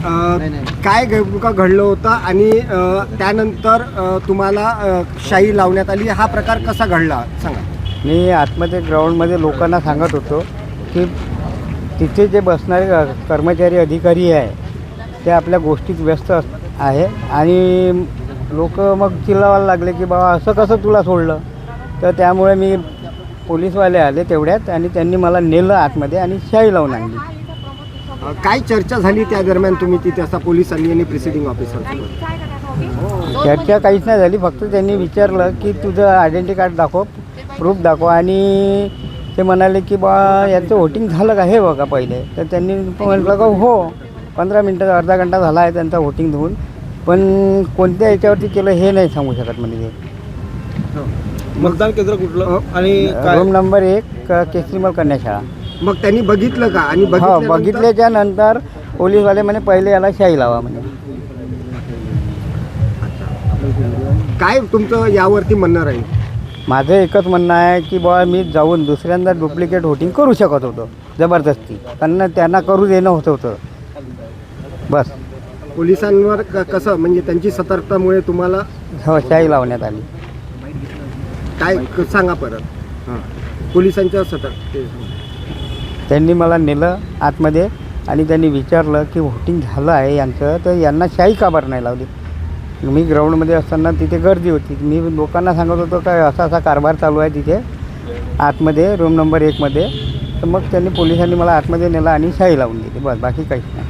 काय घडलं होतं आणि त्यानंतर तुम्हाला शाई लावण्यात आली, हा प्रकार कसा घडला सांगा. मी आतमध्ये ग्राउंडमध्ये लोकांना सांगत होतो की तिथे जे बसणारे कर्मचारी अधिकारी आहे ते आपल्या गोष्टीत व्यस्त आहे आणि लोक मग चिल्लावायला लागले की बाबा असं कसं तुला सोडलं. तर त्यामुळे मी पोलीसवाले आले तेवढ्यात आणि त्यांनी मला नेलं आतमध्ये आणि शाई लावून आणली. काय चर्चा झाली त्या दरम्यान तुम्ही तिथे असा पोलिसांनी आणि प्रिसिडिंग ऑफिसर? चर्चा काहीच नाही झाली, फक्त त्यांनी विचारलं की तुझं आयडेंटिटी कार्ड दाखव, प्रूफ दाखव आणि ते म्हणाले की बा याचं वोटिंग झालं का हे बघा पहिले. तर त्यांनी म्हटलं का हो 15 मिनटं अर्धा घंटा झाला आहे त्यांचा वोटिंग होऊन, पण कोणत्या याच्यावरती केलं हे नाही सांगू शकत म्हणजे ते. मतदान केंद्र कुठलं आणि रूम नंबर 1 केसरीमल कन्या शाळा. मग त्यांनी बघितलं का? आणि हो, बघितल्याच्या नंतर पोलीसवाले म्हणे पहिले याला शाई लावा म्हणे. काय तुमचं यावरती म्हणणं राहील? माझं एकच म्हणणं आहे की बुवा मी जाऊन दुसऱ्यांदा डुप्लिकेट वोटिंग करू शकत होतो जबरदस्ती, कारण त्यांना करू देणं होतं बस. पोलिसांवर कसं म्हणजे त्यांची सतर्कतामुळे तुम्हाला हो शाई लावण्यात आली. काय सांगा परत. पोलिसांच्या त्यांनी मला नेलं आतमध्ये आणि त्यांनी विचारलं की वोटिंग झालं आहे यांचं, तर यांना शाई का बरं नाही लावली. मी ग्राउंडमध्ये असताना तिथे गर्दी होती, मी लोकांना सांगत होतो काय असा असा कारभार चालू आहे तिथे आतमध्ये रूम नंबर 1 मध्ये. तर मग त्यांनी पोलिसांनी मला आतमध्ये नेलं आणि शाई लावून दिली, बस बाकी काहीच नाही.